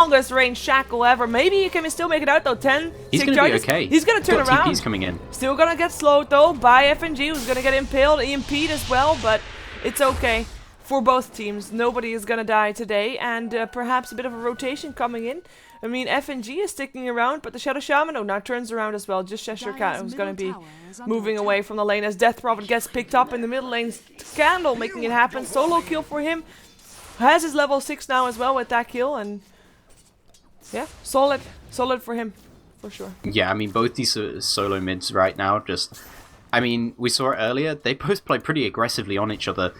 longest range shackle ever. Maybe he can still make it out though. 10, He's 6 gonna be charges. okay. He's gonna turn around. TP's coming in. Still gonna get slowed though by FNG, who's gonna get impaled, EMP'd as well, but it's okay for both teams. Nobody is gonna die today, and perhaps a bit of a rotation coming in. I mean, FNG is sticking around, but the Shadow Shaman, oh, now turns around as well. Just Cheshire Cat, who's going to be moving away from the lane as Death Prophet gets picked up in the middle lane. Scandal making it happen. Solo kill for him. Has his level 6 now as well with that kill, and yeah, solid for him, for sure. Yeah, I mean, both these solo mids right now just... I mean, we saw it earlier. They both play pretty aggressively on each other.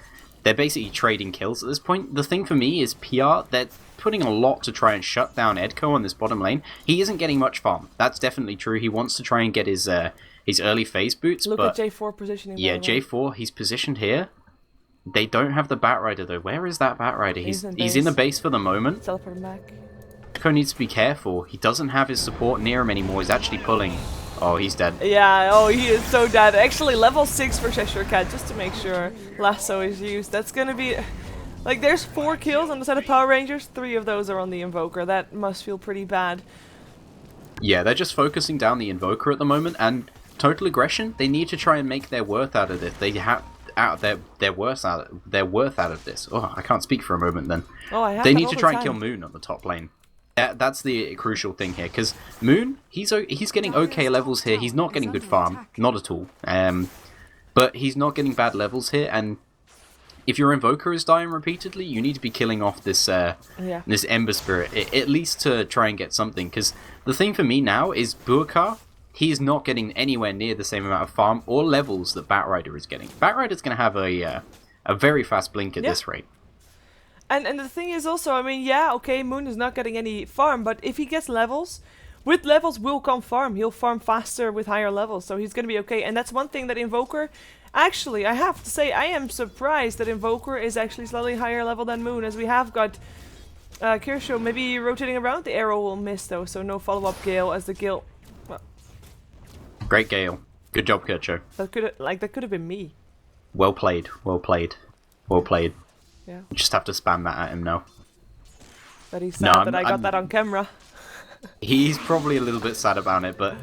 They're basically trading kills at this point. The thing for me is PR, they're putting a lot to try and shut down Edco on this bottom lane. He isn't getting much farm. That's definitely true. He wants to try and get his early phase boots. Look at J4 positioning. Yeah, J4, he's positioned here. They don't have the Batrider though. Where is that Batrider? He's in the base for the moment. Teleporting back. Edco needs to be careful. He doesn't have his support near him anymore. He's actually pulling. Oh, he's dead. Yeah, oh, he is so dead. Actually, level 6 for Cheshire Cat, just to make sure Lasso is used. That's gonna be... Like, there's 4 kills on the side of Power Rangers. 3 of those are on the Invoker. That must feel pretty bad. Yeah, they're just focusing down the Invoker at the moment, and TotalAggression, they need to try and make their worth out of this. They have their worth out of this. Oh, I can't speak for a moment then. Oh, I have They need to try and kill Moon on the top lane. That's the crucial thing here, because Moon, he's getting okay levels here. He's not getting good farm, not at all. But he's not getting bad levels here, and if your Invoker is dying repeatedly, you need to be killing off this this Ember Spirit, at least to try and get something. Because the thing for me now is Burkar, he is not getting anywhere near the same amount of farm or levels that Batrider is getting. Batrider's going to have a very fast blink at this rate. And the thing is also, I mean, yeah, okay, Moon is not getting any farm, but if he gets levels, with levels will come farm. He'll farm faster with higher levels, so he's going to be okay. And that's one thing that Invoker... Actually, I have to say, I am surprised that Invoker is actually slightly higher level than Moon, as we have got Kirsho maybe rotating around. The arrow will miss, though, so no follow-up Gale as the Gale... Well, great Gale. Good job, Kirsho. That could have been me. Well played, well played, well played. Yeah. Just have to spam that at him now. But he's sad that I got that on camera. He's probably a little bit sad about it, but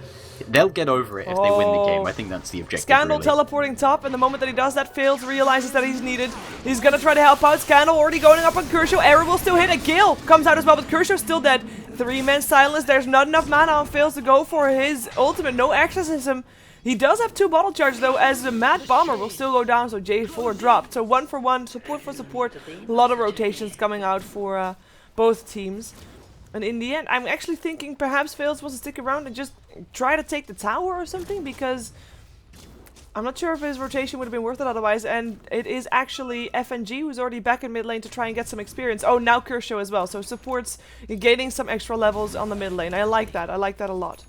they'll get over it if they win the game. I think that's the objective. Scandal really. Teleporting top, and the moment that he does that, fails, realizes that he's needed. He's gonna try to help out. Scandal already going up on Kershaw. Arrow will still hit. A Gale comes out as well, but Kershaw's still dead. 3-man silence. There's not enough mana on Fails to go for his ultimate. No exorcism. He does have 2 bottle charges though, as the Mad Bomber will still go down, so J4 dropped. So 1 for 1, support for support. A lot of rotations coming out for both teams. And in the end, I'm actually thinking perhaps Fails wants to stick around and just try to take the tower or something, because I'm not sure if his rotation would have been worth it otherwise. And it is actually FNG who's already back in mid lane to try and get some experience. Oh, now Kershaw as well, so supports gaining some extra levels on the mid lane. I like that a lot.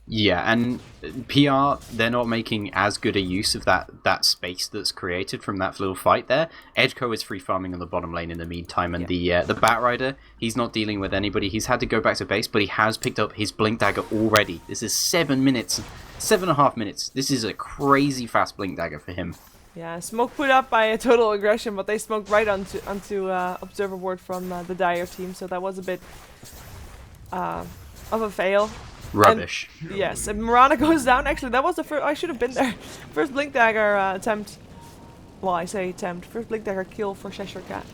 Yeah, and PR, they're not making as good a use of that space that's created from that little fight there. Edco is free farming on the bottom lane in the meantime, and the Batrider, he's not dealing with anybody. He's had to go back to base, but he has picked up his Blink Dagger already. This is 7 minutes, 7.5 minutes. This is a crazy fast Blink Dagger for him. Yeah, smoke put up by a TotalAggression, but they smoked right onto Observer Ward from the Dire team, so that was a bit of a fail. Rubbish. And, yes, and Mirana goes down. Actually, that was the first... I should have been there. First Blink Dagger attempt. Well, I say attempt. First Blink Dagger kill for Cheshire Cat.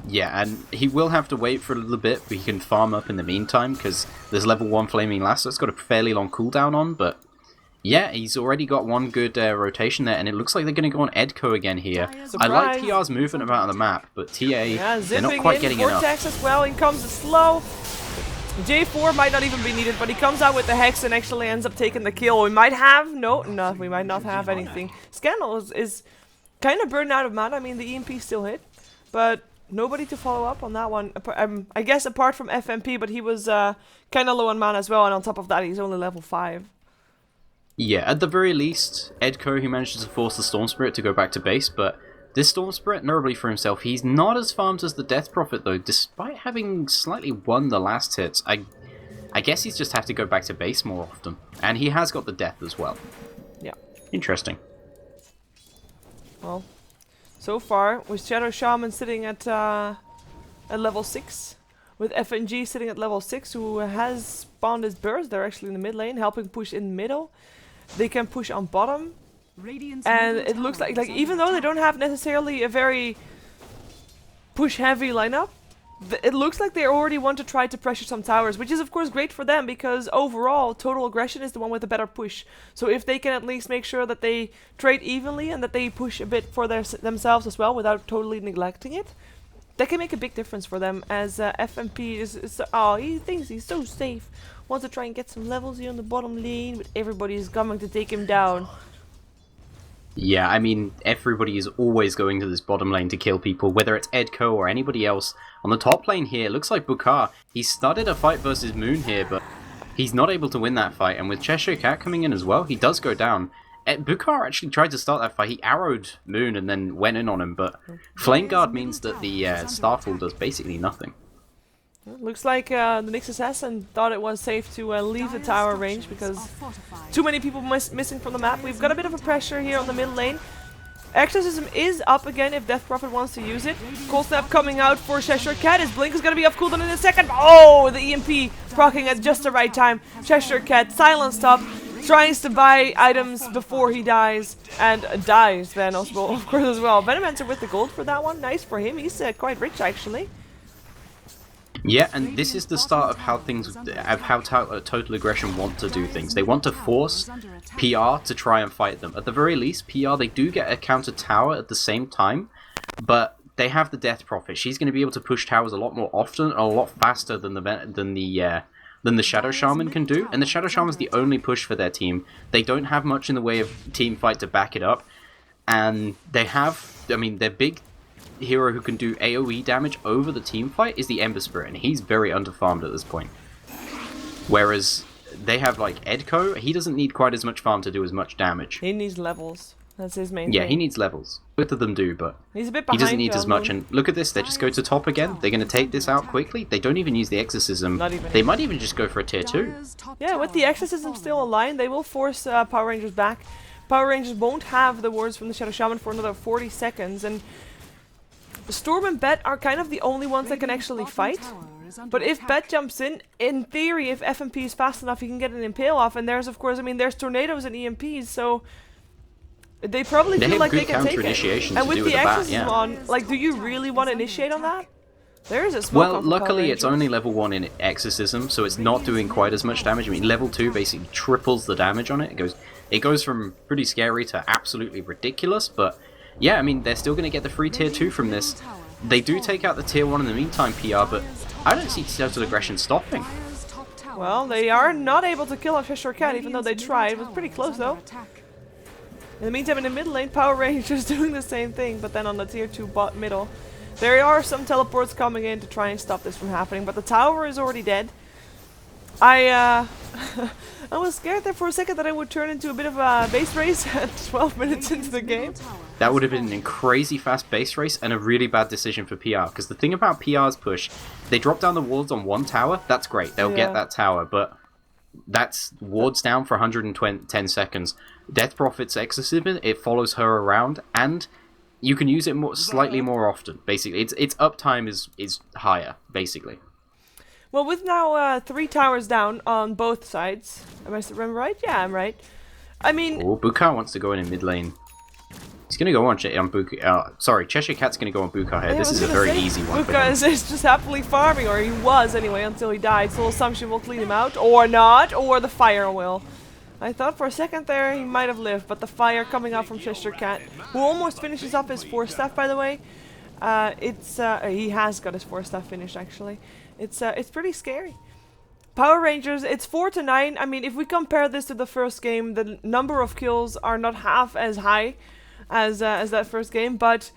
Yeah, and he will have to wait for a little bit, but he can farm up in the meantime, because there's level 1 Flaming Lasso. It's got a fairly long cooldown on, but... Yeah, he's already got one good rotation there, and it looks like they're going to go on Edco again here. Surprise. I like TR's movement about on the map, but TA, they're not quite getting enough. Vortex as well. In comes the slow. J4 might not even be needed, but he comes out with the Hex and actually ends up taking the kill. We might have... No, we might not have anything. Scandal is kind of burned out of mana. I mean, the EMP still hit, but nobody to follow up on that one. I guess apart from FMP, but he was kind of low on mana as well, and on top of that, he's only level 5. Yeah, at the very least, Edco, he manages to force the Storm Spirit to go back to base, but this Storm Spirit, notably for himself, he's not as farmed as the Death Prophet though, despite having slightly won the last hits. I guess he's just have to go back to base more often, and he has got the Death as well. Yeah. Interesting. Well, so far, with Shadow Shaman sitting at level 6, with FNG sitting at level 6, who has spawned his burst. They're actually in the mid lane, helping push in middle. They can push on bottom. And it looks like even though they don't have necessarily a very push-heavy lineup, it looks like they already want to try to pressure some towers, which is of course great for them, because overall TotalAggression is the one with the better push. So if they can at least make sure that they trade evenly and that they push a bit for themselves as well without totally neglecting it, that can make a big difference for them, as FMP is oh, he thinks he's so safe. Wants to try and get some levels here on the bottom lane, but everybody is coming to take him down. Yeah, I mean, everybody is always going to this bottom lane to kill people, whether it's Edco or anybody else. On the top lane here, it looks like Bukar, he started a fight versus Moon here, but he's not able to win that fight, and with Cheshire Cat coming in as well, he does go down. Bukar actually tried to start that fight, he arrowed Moon and then went in on him, but Flame Guard means that the Starfall does basically nothing. Looks like the Nyx Assassin thought it was safe to leave the tower range because too many people missing from the map. We've got a bit of a pressure here on the mid lane. Exorcism is up again if Death Prophet wants to use it. Cold Snap coming out for Cheshire Cat. His Blink is going to be off cooldown in a second. Oh, the EMP proccing at just the right time. Cheshire Cat silenced up, tries to buy items before he dies, and dies then also, of course, as well. Venomancer with the gold for that one. Nice for him. He's quite rich actually. Yeah, and this is the start of how TotalAggression want to do things. They want to force PR to try and fight them. At the very least, PR, they do get a counter tower at the same time, but they have the Death Prophet. She's going to be able to push towers a lot more often, a lot faster than the Shadow Shaman can do. And the Shadow Shaman is the only push for their team. They don't have much in the way of team fight to back it up, and they have, I mean, their big hero who can do AoE damage over the team fight is the Ember Spirit, and he's very underfarmed at this point. Whereas they have like Edco, he doesn't need quite as much farm to do as much damage. He needs levels. That's his main thing. Yeah, he needs levels. Both of them do, but he's a bit he behind doesn't need as much. And look at this, they just go to top again. They're going to take this out quickly. They don't even use the Exorcism. Not even. They might even just go for a tier 2. Yeah, with the Exorcism still aligned, they will force Power Rangers back. Power Rangers won't have the wards from the Shadow Shaman for another 40 seconds, and Storm and Bet are kind of the only ones that can actually fight. But if Bet jumps in theory, if FMP is fast enough, he can get an Impale off. And there's, of course, I mean, there's Tornadoes and EMPs, so they probably feel like they can take it. And with the Exorcism on, like, do you really want to initiate on that? There is a smoke. Well, luckily it's only level 1 in Exorcism, so it's not doing quite as much damage. I mean, level 2 basically triples the damage on it. It goes from pretty scary to absolutely ridiculous, but yeah, I mean, they're still going to get the free tier 2 from this. They do take out the tier 1 in the meantime, PR, but I don't see TotalAggression stopping. Well, they are not able to kill off Cheshire Cat, even though they tried. It was pretty close, though. In the meantime, in the mid lane, Power Rangers doing the same thing, but then on the tier 2 bot middle. There are some teleports coming in to try and stop this from happening, but the tower is already dead. I was scared there for a second that I would turn into a bit of a base race at 12 minutes into the game. That would have been a crazy fast base race and a really bad decision for PR, because the thing about PR's push, they drop down the wards on one tower, that's great, they'll get that tower, but that's wards down for 110 seconds. Death Prophet's Exorcism, it follows her around, and you can use it slightly more often, basically. Its uptime is higher, basically. Well, with now 3 towers down on both sides, am I right? Yeah, I'm right. I mean... Oh, Bukar wants to go in mid lane. He's going to go on Bukar. Sorry, Cheshire Cat's going to go on Bukar here. This is a very easy one for him. Bukar is just happily farming, or he was anyway, until he died. Soul Assumption will clean him out, or not, or the fire will. I thought for a second there he might have lived, but the fire coming out from Cheshire Cat, who almost finishes up his 4-staff, by the way. He has got his 4-staff finished, actually. It's pretty scary. Power Rangers, it's 4-9. I mean, if we compare this to the first game, the number of kills are not half as high as that first game, but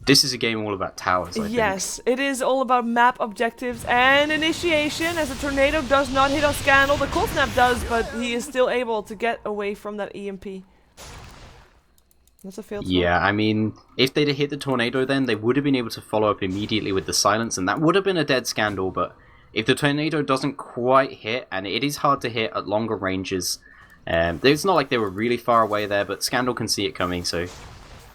this is a game all about towers, I think. Yes, it is all about map objectives and initiation, as the Tornado does not hit on Scandal. The Cold Snap does, but he is still able to get away from that EMP. That's a failed score. Yeah, I mean, if they'd have hit the Tornado then, they would have been able to follow up immediately with the Silence, and that would have been a dead Scandal, but if the Tornado doesn't quite hit, and it is hard to hit at longer ranges, it's not like they were really far away there, but Scandal can see it coming, so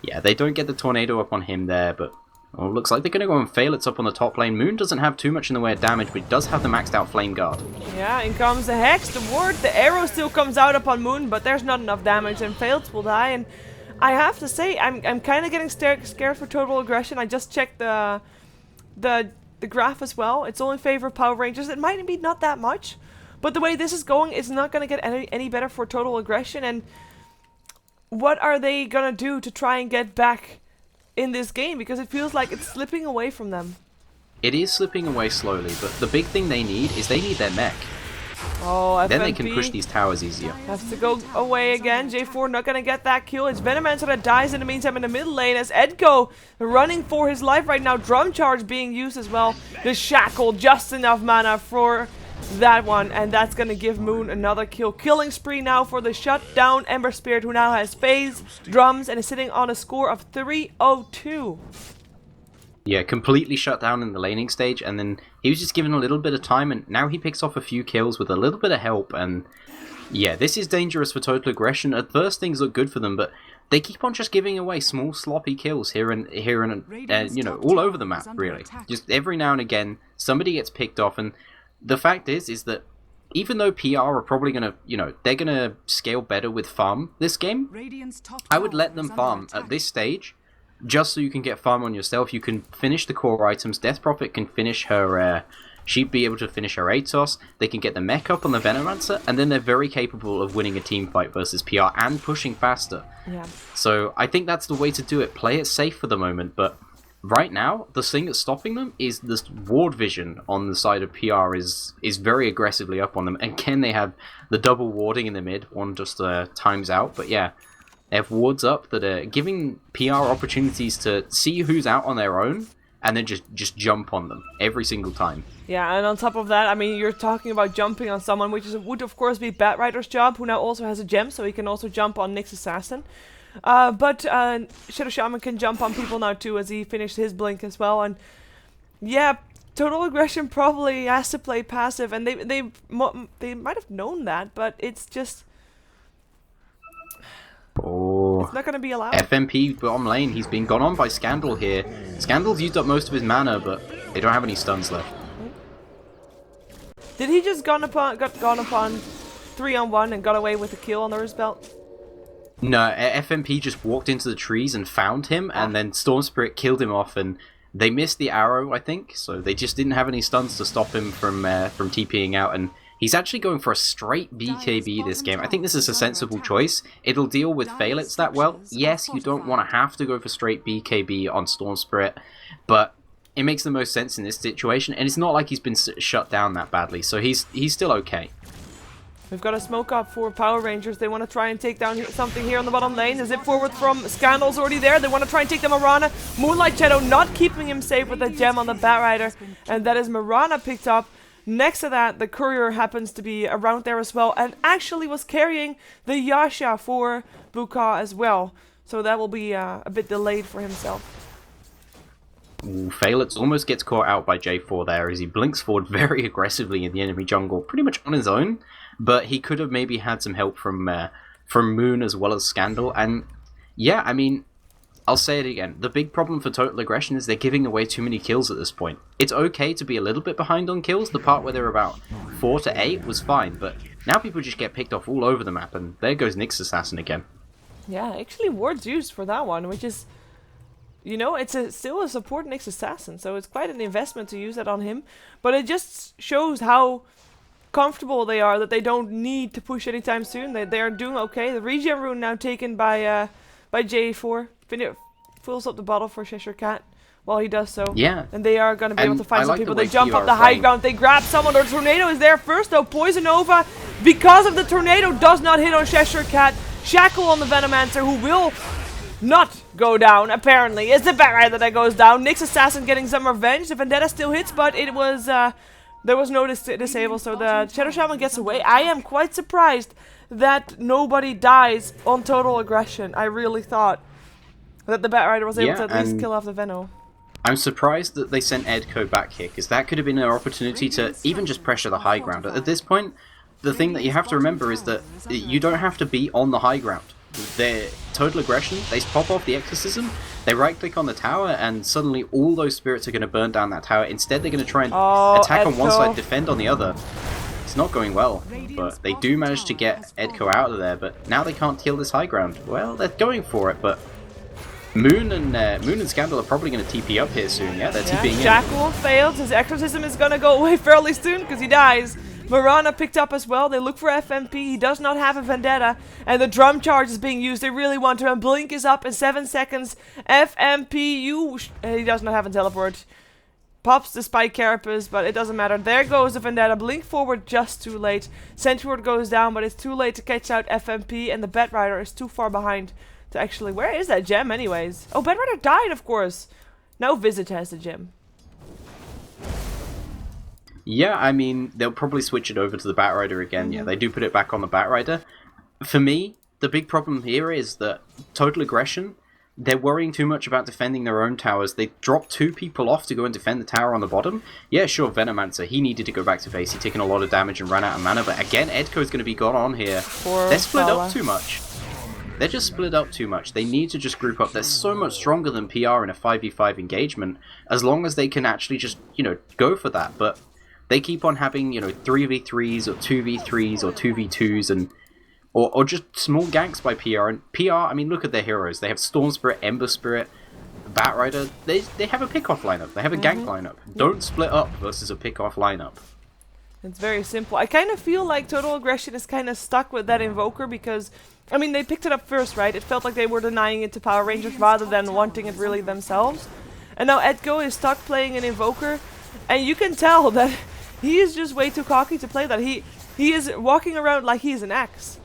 yeah, they don't get the Tornado up on him there, but Well, looks like they're going to go and fail. It's up on the top lane. Moon doesn't have too much in the way of damage, but he does have the maxed out Flame Guard. Yeah, in comes the Hex, the Ward, the arrow still comes out upon Moon, but there's not enough damage and Failed will die. And I have to say, I'm kind of getting scared for Total Aggression. I just checked the graph as well. It's only favor Power Rangers. It might be not that much, but the way this is going, it's not going to get any better for Total Aggression. And what are they going to do to try and get back in this game? Because it feels like it's slipping away from them. It is slipping away slowly, but the big thing they need is they need their mech. Oh, FMP then they can push these towers easier. Has to go away again. J4 not gonna get that kill. It's Venomancer that dies in the meantime in the middle lane as Edgo running for his life right now. Drum charge being used as well. The shackle, just enough mana for that one, and that's gonna give Moon another kill. Killing spree now for the shutdown Ember Spirit, who now has phase, drums, and is sitting on a score of 302. Yeah, completely shut down in the laning stage, and then he was just given a little bit of time, and now he picks off a few kills with a little bit of help, and yeah, this is dangerous for Total Aggression. At first, things look good for them, but they keep on just giving away small, sloppy kills here and you know, all over the map, really. Just every now and again, somebody gets picked off, and the fact is that even though PR are probably going to, you know, they're going to scale better with farm this game, I would let them farm at this stage, just so you can get farm on yourself. You can finish the core items. Death Prophet can finish her, she'd be able to finish her Atos. They can get the mech up on the Venomancer, and then they're very capable of winning a team fight versus PR and pushing faster. Yeah. So I think that's the way to do it. Play it safe for the moment, but right now, the thing that's stopping them is this ward vision on the side of PR is very aggressively up on them. And can they have the double warding in the mid? One just times out, but yeah. They have wards up that are giving PR opportunities to see who's out on their own and then just jump on them every single time. Yeah, and on top of that, I mean, you're talking about jumping on someone, which would of course be Batrider's job, who now also has a gem, so he can also jump on Nyx Assassin. But Shadow Shaman can jump on people now too, as he finished his blink as well. And yeah, Total Aggression probably has to play passive, and they might have known that, but it's just... Oh, it's not going to be allowed. FMP bottom lane, he's been gone on by Scandal here. Scandal's used up most of his mana, but they don't have any stuns left. Did he just got gone upon 3-on-1 and got away with a kill under his belt? No, FMP just walked into the trees and found him, and then Storm Spirit killed him off, and they missed the arrow, I think, so they just didn't have any stuns to stop him from TPing out, and he's actually going for a straight BKB this game. I think this is a sensible choice. It'll deal with Phalets that well. Yes, you don't want to have to go for straight BKB on Storm Spirit, but it makes the most sense in this situation, and it's not like he's been shut down that badly, so he's still okay. We've got a smoke up for Power Rangers. They want to try and take down something here on the bottom lane. The zip forward from Scandal's already there. They want to try and take down Mirana. Moonlight Shadow not keeping him safe with a gem on the Batrider, and that is Mirana picked up. Next to that, the courier happens to be around there as well, and actually was carrying the Yasha for Buka as well. So that will be a bit delayed for himself. Ooh, Phalets almost gets caught out by J4 there as he blinks forward very aggressively in the enemy jungle, pretty much on his own. But he could have maybe had some help from Moon as well as Scandal. And yeah, I mean, I'll say it again. The big problem for Total Aggression is they're giving away too many kills at this point. It's okay to be a little bit behind on kills. The part where they're about 4 to 8 was fine, but now people just get picked off all over the map, and there goes Nyx Assassin again. Yeah, actually wards used for that one, which is, you know, it's still a support Nyx Assassin, so it's quite an investment to use that on him. But it just shows how comfortable they are, that they don't need to push anytime soon. They are doing okay. The regen rune now taken by J4. Fills up the bottle for Cheshire Cat while he does so. Yeah. And they are going to be able to find some people. The they jump up PR the high frame. ground. They grab someone. The tornado is there first though. Poison Nova, because of the tornado, does not hit on Cheshire Cat. Shackle on the Venomancer, who will not go down, apparently. It's the Batrider that goes down. Nyx Assassin getting some revenge. The Vendetta still hits, but it was... there was no disable, so the Shadow Shaman gets away. I am quite surprised that nobody dies on Total Aggression. I really thought that the Batrider was able to at least kill off the Veno. I'm surprised that they sent Edco back here, because that could have been an opportunity to even just pressure the high ground. At this point, the thing that you have to remember is that you don't have to be on the high ground. their total aggression, they pop off the exorcism, they right click on the tower, and suddenly all those spirits are going to burn down that tower. Instead, they're going to try and attack on one side, defend on the other. It's not going well, but they do manage to get Edco out of there, but now they can't kill this high ground. Well, they're going for it, but Moon and Scandal are probably going to TP up here soon. Yeah, they're TPing in. Jackal failed. His exorcism is going to go away fairly soon because he dies. Marana picked up as well. They look for FMP. He does not have a Vendetta. And the drum charge is being used. They really want to. And Blink is up in 7 seconds. FMP, he does not have a teleport. Pops the Spike Carapace, but it doesn't matter. There goes the Vendetta. Blink forward just too late. Sentry goes down, but it's too late to catch out FMP. And the Batrider is too far behind to actually... Where is that gem anyways? Oh, Batrider died, of course. Now Visage has the gem. Yeah, I mean, they'll probably switch it over to the Batrider again. Yeah, they do put it back on the Batrider. For me, the big problem here is that Total Aggression, they're worrying too much about defending their own towers. They dropped 2 people off to go and defend the tower on the bottom. Yeah, sure, Venomancer, he needed to go back to base. He'd taken a lot of damage and ran out of mana. But again, Edco's going to be gone on here. They're split up too much. They're just split up too much. They need to just group up. They're so much stronger than PR in a 5v5 engagement, as long as they can actually just, go for that. But they keep on having, 3v3s or 2v3s or 2v2s and or just small ganks by PR. And PR, I mean, look at their heroes. They have Storm Spirit, Ember Spirit, Batrider. They have a pick-off lineup. They have a gank lineup. Don't split up versus a pick-off lineup. It's very simple. I kind of feel like Total Aggression is kind of stuck with that Invoker because, I mean, they picked it up first, right? It felt like they were denying it to Power Rangers rather than wanting it really themselves. And now Edco is stuck playing an Invoker, and you can tell that he is just way too cocky to play that. He is walking around like he's an axe.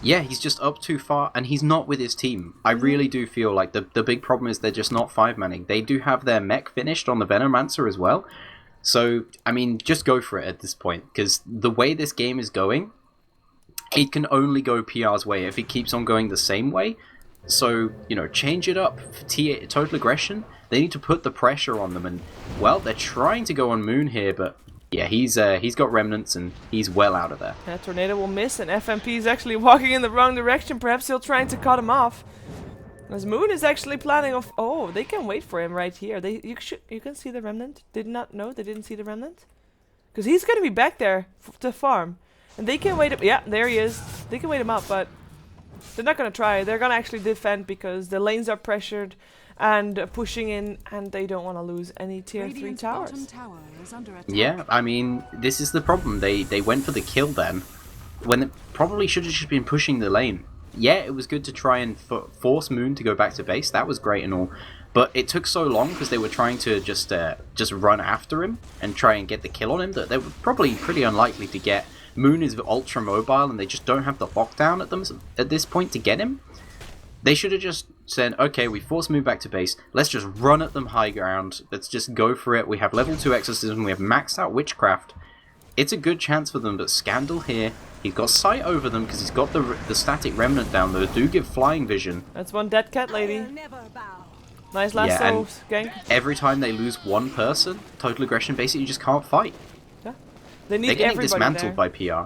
Yeah, he's just up too far, and he's not with his team. I really do feel like the big problem is they're just not 5-manning. They do have their mech finished on the Venomancer as well. So, I mean, just go for it at this point, because the way this game is going, it can only go PR's way if it keeps on going the same way. So, change it up. For Total Aggression, they need to put the pressure on them, and, well, they're trying to go on Moon here, but yeah, he's got remnants, and he's well out of there. That Tornado will miss, and FMP is actually walking in the wrong direction. Perhaps he'll trying to cut him off. As Moon is actually planning of... Oh, they can wait for him right here. You can see the remnant. Did not know they didn't see the remnant. Because he's going to be back there to farm. And they can wait him... Yeah, there he is. They can wait him up, but they're not going to try. They're going to actually defend because the lanes are pressured and pushing in, and they don't want to lose any tier 3 towers. Yeah, I mean, this is the problem. They went for the kill then, when it probably should have just been pushing the lane. Yeah, it was good to try and force Moon to go back to base. That was great and all. But it took so long because they were trying to just run after him and try and get the kill on him that they were probably pretty unlikely to get. Moon is ultra mobile and they just don't have the lockdown at them at this point to get him. They should have just said, okay, we force Moon back to base. Let's just run at them high ground. Let's just go for it. We have level 2 Exorcism. We have maxed out Witchcraft. It's a good chance for them, but Scandal here, he's got sight over them because he's got the static remnant down there. Do give flying vision. That's one dead cat lady. Nice lasso gank. Every time they lose one person, Total Aggression basically just can't fight. Yeah. They're getting dismantled by PR.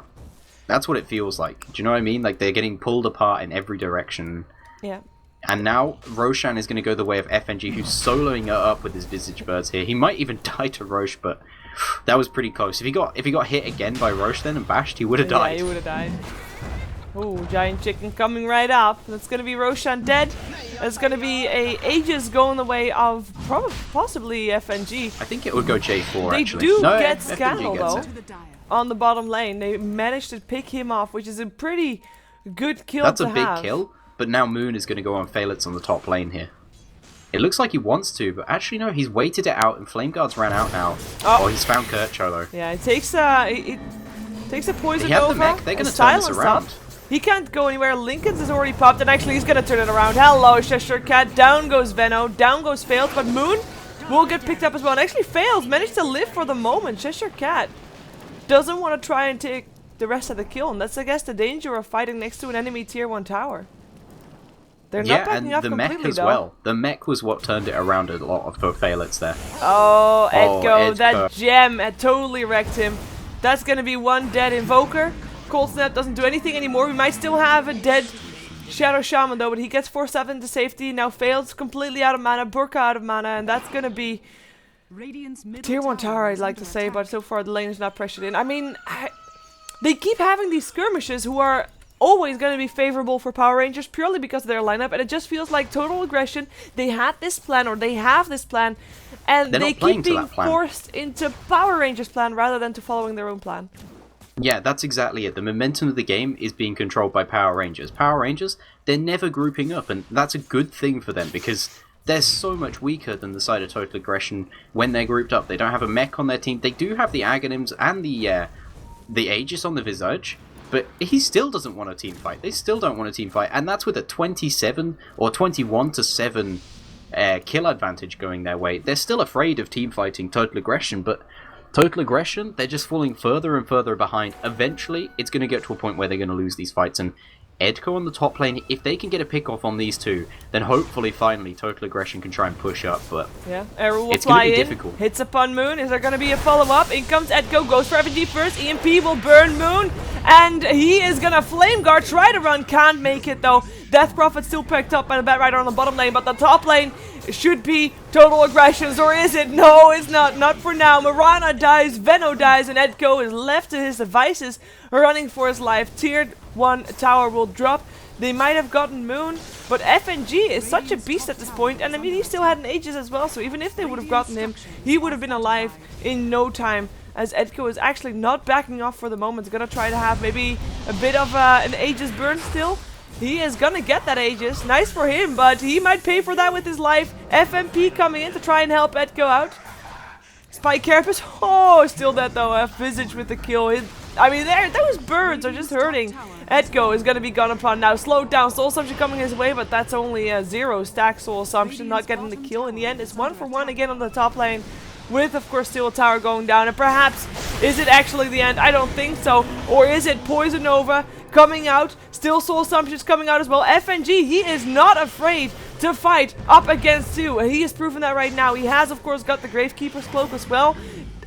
That's what it feels like. Do you know what I mean? Like they're getting pulled apart in every direction. Yeah. And now Roshan is going to go the way of FNG, who's soloing it up with his Visage Birds here. He might even die to Roche, but that was pretty close. If he got hit again by Roche then and bashed, he would have died. Yeah, he would have died. Oh, Giant Chicken coming right up. That's going to be Roshan dead. That's going to be Aegis going the way of possibly FNG. I think it would go J4 actually. They do get Scandal though on the bottom lane. They managed to pick him off, which is a pretty good kill. That's a big kill. But now Moon is going to go on Phalix on the top lane here. It looks like he wants to, but actually no, he's waited it out, and Flame Guard's ran out now. Oh, he's found Kirchho. Yeah, it takes a poison he has over. The mech. They're going to turn this around. Up. He can't go anywhere. Lincoln's is already popped, and actually he's going to turn it around. Hello, Cheshire Cat. Down goes Veno. Down goes Failed, but Moon will get picked up as well. And actually Fails managed to live for the moment. Cheshire Cat doesn't want to try and take the rest of the kill, and that's, I guess, the danger of fighting next to an enemy tier 1 tower. They're not backing up completely, mech as well. The mech was what turned it around a lot for Phalix there. Oh, Edco, that gem had totally wrecked him. That's going to be one dead Invoker. Cold Snap doesn't do anything anymore. We might still have a dead Shadow Shaman though, but he gets forced up into safety. Now Fails completely out of mana, Burka out of mana, and that's gonna be tier 1 tower, I'd like to say, but so far the lane is not pressured in. I mean, they keep having these skirmishes who are always going to be favorable for Power Rangers purely because of their lineup, and it just feels like Total Aggression, they had this plan, or they have this plan, and they keep being forced into Power Rangers' plan rather than to following their own plan. Yeah, that's exactly it. The momentum of the game is being controlled by Power Rangers. Power Rangers, they're never grouping up, and that's a good thing for them because they're so much weaker than the side of Total Aggression when they're grouped up. They don't have a mech on their team. They do have the Aghanims and the Aegis on the Visage, but he still doesn't want a team fight. They still don't want a team fight, and that's with a 27 or 21-7 kill advantage going their way. They're still afraid of team fighting Total Aggression, but Total Aggression, they're just falling further and further behind. Eventually, it's going to get to a point where they're going to lose these fights, and Edco on the top lane, if they can get a pick off on these two, then hopefully, finally, Total Aggression can try and push up, but yeah, Arrow will it's fly going to be in, difficult. Hits upon Moon. Is there going to be a follow-up? In comes Edco, goes for FNG first, EMP will burn Moon, and he is going to Flame Guard, try to run, can't make it though. Death Prophet still picked up by the Bat Rider on the bottom lane, but the top lane should be Total Aggression's, or is it? No, it's not. Not for now. Marana dies, Venno dies, and Edco is left to his devices, running for his life. Tier 1 tower will drop. They might have gotten Moon, but FNG is such a beast at this point, and I mean, he still had an Aegis as well, so even if they would have gotten him, he would have been alive in no time, as Edco is actually not backing off for the moment. He's gonna try to have maybe a bit of an Aegis burn still. He is gonna get that Aegis. Nice for him, but he might pay for that with his life. FMP coming in to try and help Edco out. Spike Carapace, oh, still dead though. Visage with the kill. I mean, those birds are just hurting. Edco is going to be gone upon now. Slowed down. Soul Assumption coming his way, but that's only a 0 stack Soul Assumption. Not getting the kill in the end. It's 1 for 1 again on the top lane. With, of course, Steel Tower going down. And perhaps, is it actually the end? I don't think so. Or is it Poison Nova coming out? Still Soul Assumptions coming out as well. FNG, he is not afraid to fight up against 2. He has proven that right now. He has, of course, got the Gravekeeper's Cloak as well.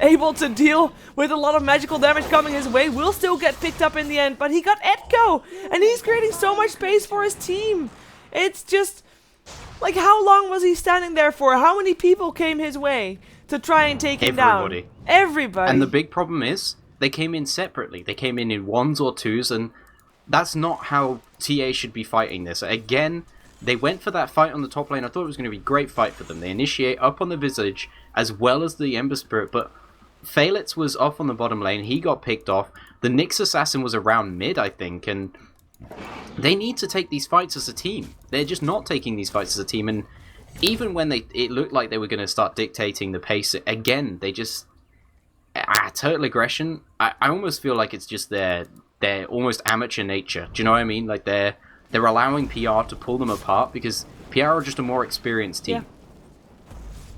Able to deal with a lot of magical damage coming his way. Will still get picked up in the end, but he got Edco, and he's creating so much space for his team. It's just, like, how long was he standing there for? How many people came his way to try and take him down? Everybody. And the big problem is, they came in separately. They came in 1s or 2s, and that's not how TA should be fighting this. Again, they went for that fight on the top lane. I thought it was going to be a great fight for them. They initiate up on the Visage, as well as the Ember Spirit, but Phalitz was off on the bottom lane. He got picked off. The Nyx Assassin was around mid, I think, and they need to take these fights as a team. They're just not taking these fights as a team, and even when it looked like they were going to start dictating the pace, again, they just... Total Aggression, I almost feel like it's just their almost amateur nature. Do you know what I mean? Like, they're allowing PR to pull them apart, because PR are just a more experienced team.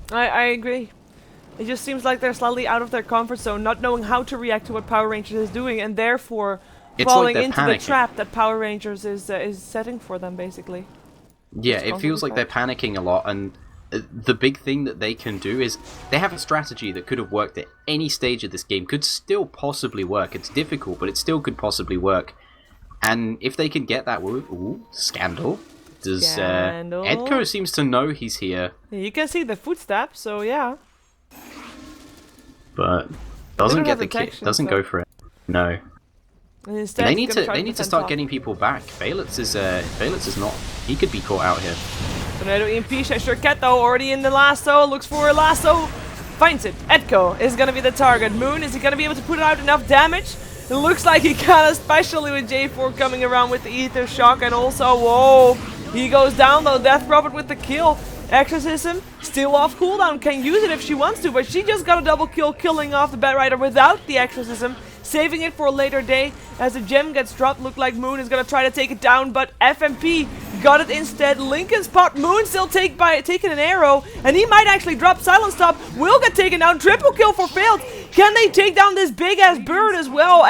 Yeah. I agree. It just seems like they're slightly out of their comfort zone, not knowing how to react to what Power Rangers is doing, and therefore falling into the trap that Power Rangers is setting for them, basically. Yeah, it feels like they're panicking a lot, and the big thing that they can do is they have a strategy that could have worked at any stage of this game, could still possibly work. It's difficult, but it still could possibly work. And if they can get that... Ooh, Scandal. Does Edco seems to know he's here. You can see the footsteps, so yeah. But doesn't get the kill. Doesn't go for it. No. Instead, they need to start getting people back. Phalitz is not. He could be caught out here. Tornado EMP, sure cat though, already in the lasso. Looks for a lasso. Finds it. Edco is gonna be the target. Moon, is he gonna be able to put out enough damage? It looks like he can, especially with J4 coming around with the Ether Shock, and also, whoa, he goes down though. Death Prophet with the kill. Exorcism, still off cooldown, can use it if she wants to, but she just got a double kill, killing off the Bat Rider without the Exorcism, saving it for a later day. As the gem gets dropped, look like Moon is gonna try to take it down, but FMP got it instead. Lincoln's pot, Moon still taking an arrow, and he might actually drop Silence Top, will get taken down, triple kill for Failed. Can they take down this big ass bird as well?